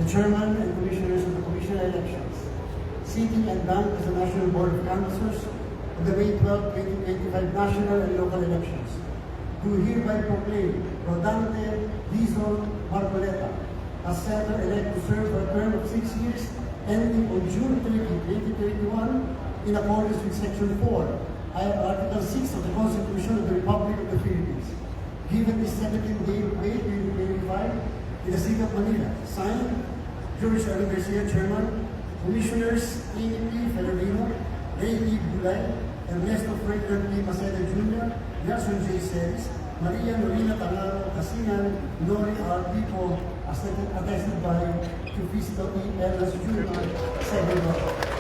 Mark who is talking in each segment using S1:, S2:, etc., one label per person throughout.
S1: Chairman and Commissioners of the Commission on Elections, sitting and ranked as the National Board of Canvassers of the May 12, 2025 national and local elections, do hereby proclaim Rodante Dizon Marcoleta as Senator-elect to serve for a term of 6 years ending on June 30, 2021 in accordance with Section 4, Article 6 of the Constitution of the Republic of the Philippines, given this 17th day of May 2025 in the city of Manila. Signed, George R. Garcia, Chairman, Commissioners Amy P. Ferrerino, Ray E. Bulay, Ernesto Franklin P. Maceda Jr., Gerson J. Ceres, Maria Norina Tangaro Casinan, Nori R. Pico, attested by Cufisito E. Erlas Jr., Secretary.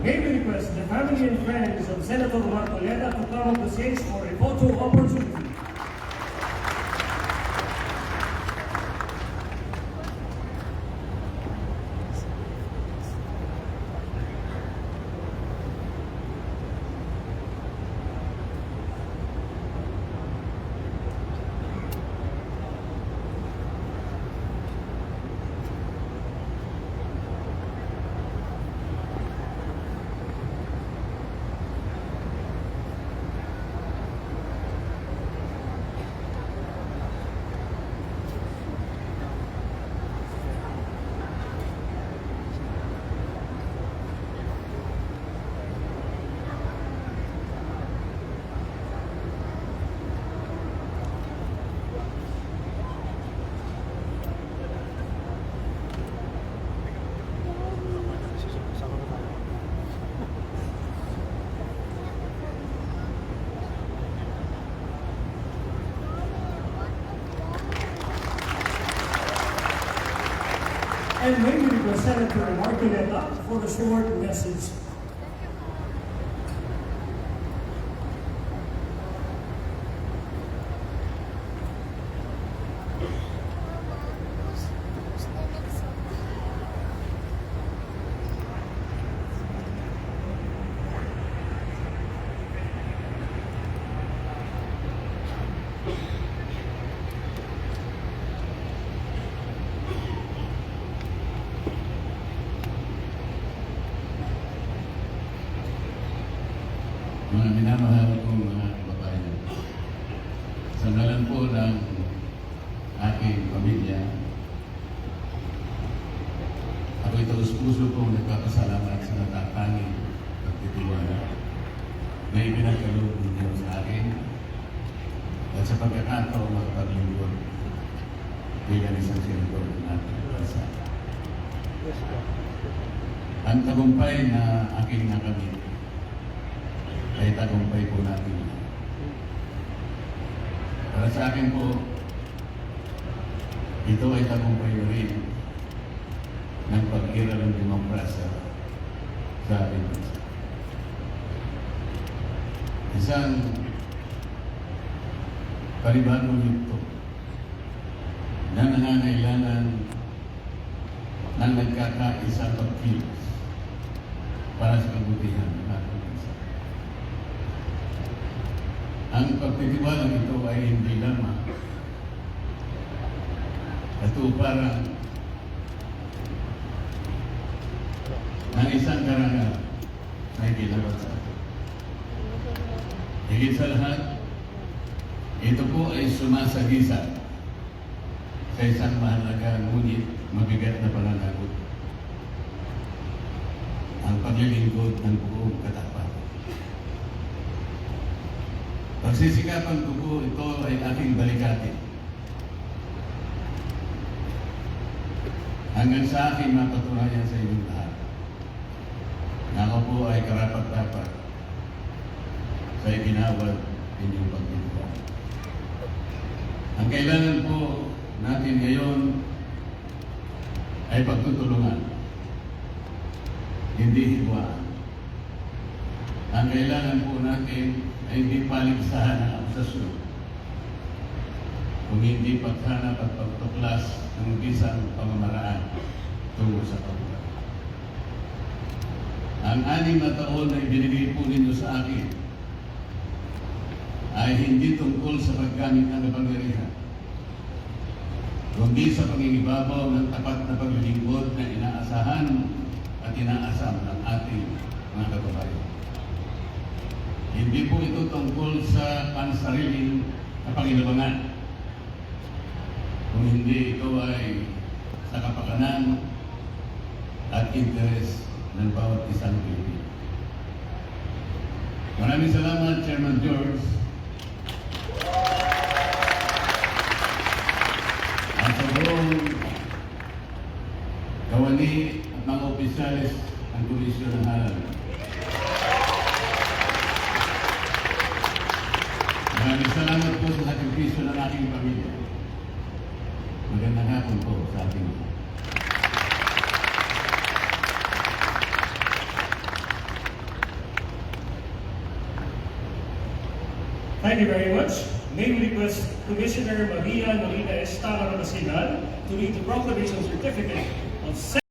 S2: May we request the family and friends of Senator Marcoleta to come up the stage for a photo opportunity. And may we request Senator Marcoleta for a short message.
S3: Mga minamahal kong mga kababayan, sa ngalan po ng aking pamilya, ako'y taus-puso kong nagpapasalamat sa natatanging pagtitiwala na ipinagkaloob ninyo sa akin at sa pagkakataong makapaglingkod bilang isang senador ng ating bansa. Ang tagumpay na aking nakamit ay tagumpay po natin. Para sa akin po, ito ay tagumpay rin ng pag-iral ng demokrasya sa ating bansa. Isang panibagong yugto na nangangailangan ng nagkakaisa pagkilos para sa kabutihan ng ating bansa. Ang pagtitiwala nito ay hindi lamang katuparan ng isang karangal na iginawat sa atin. Higit sa lahat, ito po ay sumasagisa sa isang mahalaga ngunit mabigat na pananagot, ang paglilingkod ng buong katapatan. Pagsisikapan ko po ito ay aking balikatin hanggang sa aking mapatunayan sa inyong lahat na ako po ay karapat-dapat sa iginawad inyong pagtitiwala. Ang kailangan po natin ngayon ay pagtutulungan, hindi hiwaan. Ang kailangan po natin ay hindi paligsahan ng akusasyon, kung hindi paghanap at pagtuklas ng bisang pamamaraan tungo sa pagbubuhay. Ang 6 na taon na ibinigay po ninyo sa akin ay hindi tungkol sa paggamit ng kapangyarihan, kundi sa pangingibabaw ng tapat na paglilingkod na inaasahan at inaasam ng ating mga kababayan. Hindi po ito tungkol sa pansariling kapanginabangan, kung hindi ito ay sa kapakanan at interes ng bawat isang Pilipino. Maraming salamat, Chairman George. At sa buong kawani at mga opisyalis ng Komisyon ng Halal. Maraming salamat po sa sakripisyo ng aking pamilya. Magandang hapon po sa ating mga.
S2: Thank you very much. May we request Commissioner Maria Norita Estara Basilan to read the proclamation certificate of